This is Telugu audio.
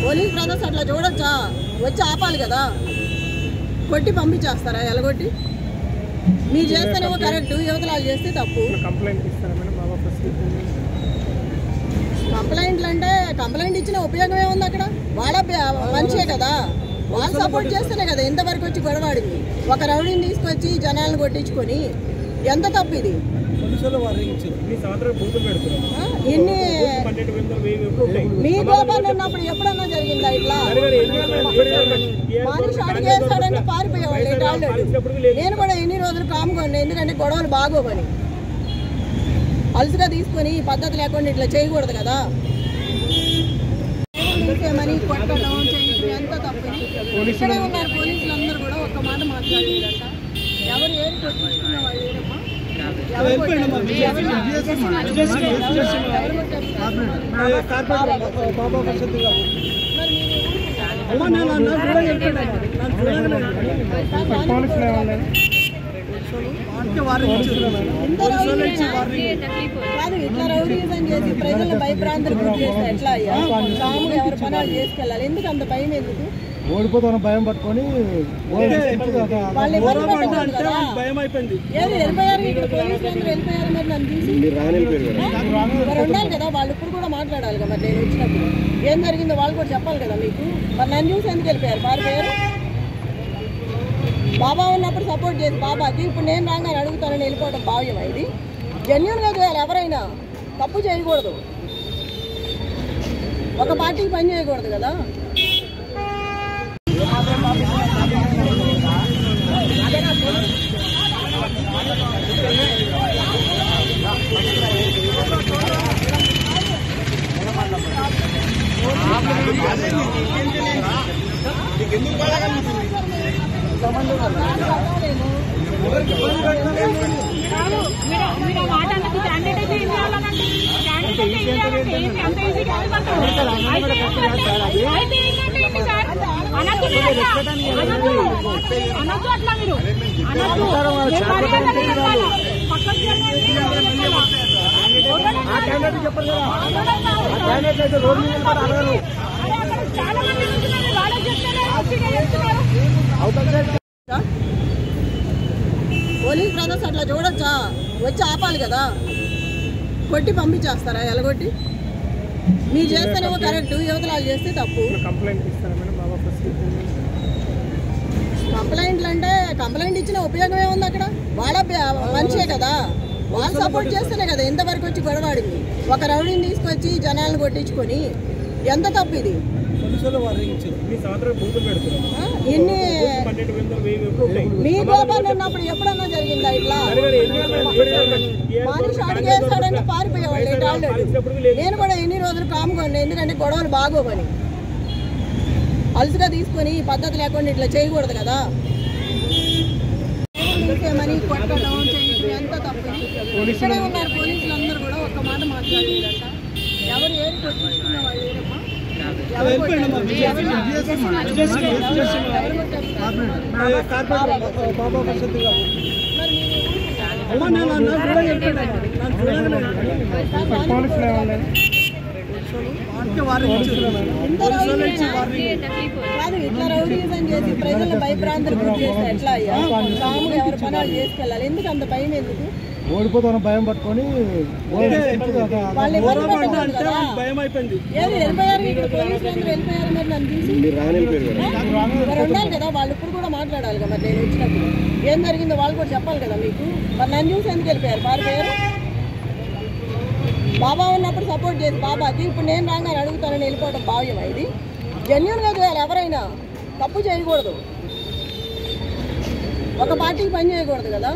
పోలీస్ బ్రదర్స్ అట్లా చూడొచ్చా? వచ్చి ఆపాలి కదా, కొట్టి పంపించేస్తారా? ఎలగొట్టి మీరు చేస్తేనేమో కరెక్ట్, యువతలాలు చేస్తే తప్పు. కంప్లైంట్లు అంటే కంప్లైంట్ ఇచ్చిన ఉపయోగం ఏముంది? అక్కడ వాళ్ళ మనిషే కదా, వాళ్ళు సపోర్ట్ చేస్తేనే కదా ఇంతవరకు వచ్చి గొడవాడింది. ఒక రౌడీని తీసుకొచ్చి జనాలను కొట్టించుకొని ఎంత తప్పు ఇది? ఎన్ని మీ గోపాలు ఉన్నప్పుడు ఎప్పుడన్నా జరిగిందా ఇట్లా? మనిషి అడిగి వేస్తాడంటే పారిపోయేవాళ్ళు. నేను కూడా ఎన్ని రోజులు కాముకోండి, ఎందుకంటే గొడవలు బాగోవని. అలసిగా తీసుకొని పద్ధతి లేకుండా ఇట్లా చేయకూడదు కదా. ఇంకేమని కొట్టడం చేయడం ఎంత తప్పు? ఇక్కడే ఉన్నారు పోలీసులు అందరూ కూడా ఒక్క మాట మాట్లాడలేదంట. ఎవరు ఏది కొట్టించుకున్న వాళ్ళు ఏదమ్మా? కాదు, ఇట్లా రౌడీజం చేసి ప్రజలను భయభ్రాంతులు గురి చేస్తే ఎట్లా అయ్యా? సాములు ఎవరి పనాలు చేసుకెళ్ళాలి, ఎందుకు అంత భయం? ఎందుకు ఓడిపోతాను భయం పట్టుకొని వాళ్ళు భయం అయిపోయింది. ఏది వెళ్ళిపోయారు, ఇక్కడ పోలీసులు అందరూ వెళ్ళిపోయారు. మరి నన్ను చూసి మరి ఉండాలి కదా, వాళ్ళు ఇప్పుడు కూడా మాట్లాడాలి కదా. మరి నేను వచ్చినప్పుడు ఏం జరిగిందో వాళ్ళు కూడా చెప్పాలి కదా మీకు. మరి నన్ను చూసి ఎందుకు వెళ్ళిపోయారు, పారిపోయారు? బాబా ఉన్నప్పుడు సపోర్ట్ చేసి బాబాకి ఇప్పుడు నేను రాగానే అడుగుతానని వెళ్ళిపోవడం భావ్యమా? ఇది జెన్యూన్గా చేయాలి. ఎవరైనా తప్పు చేయకూడదు, ఒక పార్టీకి పని చేయకూడదు కదా. పోలీస్ బ్రదర్స్ అట్లా చూడొచ్చా? వచ్చి ఆపాలి కదా, కొట్టి పంపించేస్తారా? ఎలగొట్టి మీరు చేస్తేనేమో కరెక్ట్, యువతలాలు చేస్తే తప్పు. కంప్లైంట్లు అంటే కంప్లైంట్ ఇచ్చిన ఉపయోగం ఏముంది? అక్కడ వాళ్ళ మనిషే కదా, వాళ్ళు సపోర్ట్ చేస్తేనే కదా ఇంతవరకు వచ్చి గొడవాడింది. ఒక రౌడీని తీసుకొచ్చి జనాలను కొట్టించుకొని ఎంత తప్పు ఇది? ఎన్ని మీ గోపాలు ఉన్నప్పుడు ఎప్పుడన్నా జరిగిందా ఇట్లా? మనిషి అడిగి వేస్తాడంటే పారిపోయేవాళ్ళు. నేను కూడా ఎన్ని రోజులు కాముకోండి, ఎందుకంటే గొడవలు బాగోవని. అలసిగా తీసుకొని పద్ధతి లేకుండా ఇట్లా చేయకూడదు కదా. ఇంకేమని కొట్టడం చేయడం ఎంత తప్పు? ఇక్కడే ఉన్నారు పోలీసులు అందరూ కూడా ఒక్క మాట మాట్లాడలేదంట. ఎవరు ఏది కొట్టించుకున్న వాళ్ళు ఏదమ్మా? కాదు, ఇట్లా రౌడీజం చేసి ప్రజలను భయభ్రాంతులు గురి చేస్తే ఎట్లా అయ్యా? సాములు ఎవరి పనాలు చేసుకెళ్ళాలి, ఎందుకు అంత భయం? ఎందుకు ఓడిపోతాను భయం పట్టుకొని వాళ్ళు భయం అయిపోయింది. ఏది వెళ్ళిపోయారు, ఇక్కడ పోలీసులు అందరూ వెళ్ళిపోయారు. మరి నన్ను చూసి మరి ఉండాలి కదా, వాళ్ళు ఇప్పుడు కూడా మాట్లాడాలి కదా. మరి నేను వచ్చినప్పుడు ఏం జరిగిందో వాళ్ళు కూడా చెప్పాలి కదా మీకు. మరి నన్ను చూసి ఎందుకు వెళ్ళిపోయారు, పారిపోయారు? బాబా ఉన్నప్పుడు సపోర్ట్ చేసి బాబాకి ఇప్పుడు నేను రాగానే అడుగుతానని వెళ్ళిపోవడం భావ్యమా? ఇది జెన్యూన్గా చేయాలి. ఎవరైనా తప్పు చేయకూడదు, ఒక పార్టీకి పని చేయకూడదు కదా.